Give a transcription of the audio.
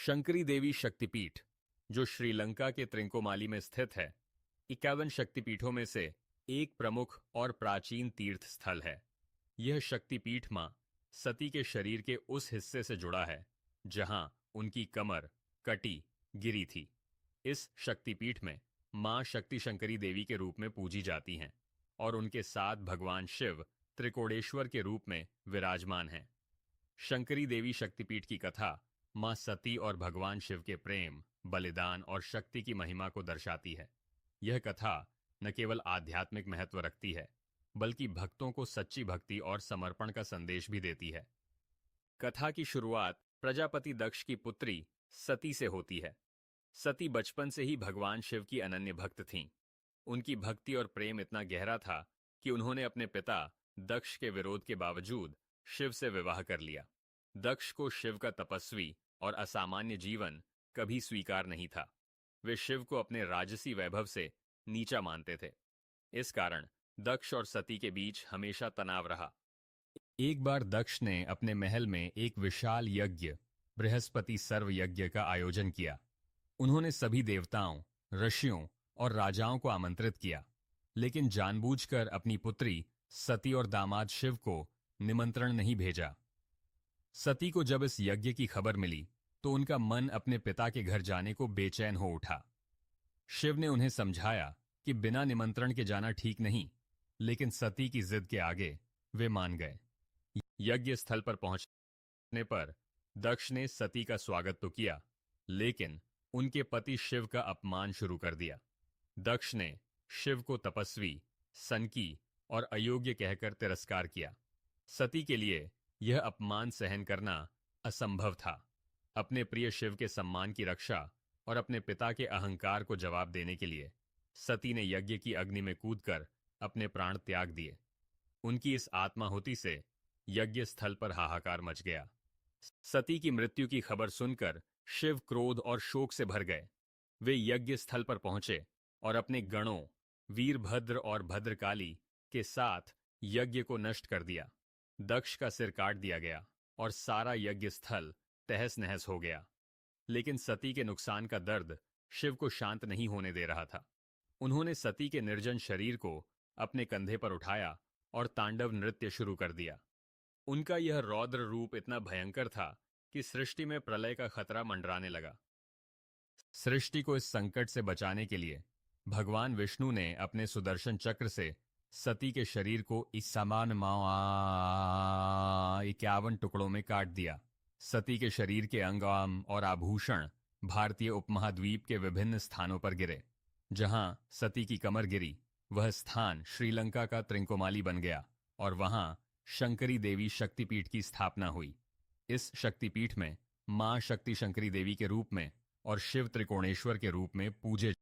शंकरी देवी शक्तिपीठ, जो श्रीलंका के त्रिंकोमाली में स्थित है, 51 शक्तिपीठों में से एक प्रमुख और प्राचीन तीर्थ स्थल है। यह शक्तिपीठ मां सती के शरीर के उस हिस्से से जुड़ा है जहां उनकी कमर कटी गिरी थी। इस शक्तिपीठ में मां शक्ति शंकरी देवी के रूप में पूजी जाती हैं और उनके साथ भगवान शिव त्रिकोणेश्वर के रूप में विराजमान हैं। शंकरी देवी शक्तिपीठ की कथा मां सती और भगवान शिव के प्रेम, बलिदान और शक्ति की महिमा को दर्शाती है। यह कथा न केवल आध्यात्मिक महत्व रखती है, बल्कि भक्तों को सच्ची भक्ति और समर्पण का संदेश भी देती है। कथा की शुरुआत प्रजापति दक्ष की पुत्री सती से होती है। सती बचपन से ही भगवान शिव की अनन्य भक्त थीं। उनकी भक्ति और प्रेम इतना गहरा था कि उन्होंने अपने पिता दक्ष के विरोध के बावजूद शिव से विवाह कर लिया। दक्ष को शिव का तपस्वी और असामान्य जीवन कभी स्वीकार नहीं था। वे शिव को अपने राजसी वैभव से नीचा मानते थे। इस कारण दक्ष और सती के बीच हमेशा तनाव रहा। एक बार दक्ष ने अपने महल में एक विशाल यज्ञ, बृहस्पति सर्व यज्ञ का आयोजन किया। उन्होंने सभी देवताओं, ऋषियों और राजाओं को आमंत्रित किया, लेकिन जानबूझकर अपनी पुत्री सती और दामाद शिव को निमंत्रण नहीं भेजा। सती को जब इस यज्ञ की खबर मिली तो उनका मन अपने पिता के घर जाने को बेचैन हो उठा। शिव ने उन्हें समझाया कि बिना निमंत्रण के जाना ठीक नहीं, लेकिन सती की जिद के आगे वे मान गए। यज्ञ स्थल पर पहुंचने पर दक्ष ने सती का स्वागत तो किया, लेकिन उनके पति शिव का अपमान शुरू कर दिया। दक्ष ने शिव को तपस्वी, सनकी और अयोग्य कहकर तिरस्कार किया। सती के लिए यह अपमान सहन करना असंभव था। अपने प्रिय शिव के सम्मान की रक्षा और अपने पिता के अहंकार को जवाब देने के लिए सती ने यज्ञ की अग्नि में कूदकर अपने प्राण त्याग दिए। उनकी इस आत्माहुति से यज्ञ स्थल पर हाहाकार मच गया। सती की मृत्यु की खबर सुनकर शिव क्रोध और शोक से भर गए। वे यज्ञ स्थल पर पहुंचे और अपने गणों वीरभद्र और भद्रकाली के साथ यज्ञ को नष्ट कर दिया। दक्ष का सिर काट दिया गया और सारा यज्ञ स्थल तहस नहस हो गया। लेकिन सती के नुकसान का दर्द शिव को शांत नहीं होने दे रहा था। उन्होंने सती के निर्जन शरीर को अपने कंधे पर उठाया और तांडव नृत्य शुरू कर दिया। उनका यह रौद्र रूप इतना भयंकर था कि सृष्टि में प्रलय का खतरा मंडराने लगा। सृष्टि को इस संकट से बचाने के लिए भगवान विष्णु ने अपने सुदर्शन चक्र से सती के शरीर को इस समान 51 टुकड़ों में काट दिया। सती के शरीर के अंग और आभूषण भारतीय उपमहाद्वीप के विभिन्न स्थानों पर गिरे। जहां सती की कमर गिरी, वह स्थान श्रीलंका का त्रिंकोमाली बन गया और वहां शंकरी देवी शक्तिपीठ की स्थापना हुई। इस शक्तिपीठ में मां शक्ति शंकरी देवी के रूप में और शिव त्रिकोणेश्वर के रूप में पूजे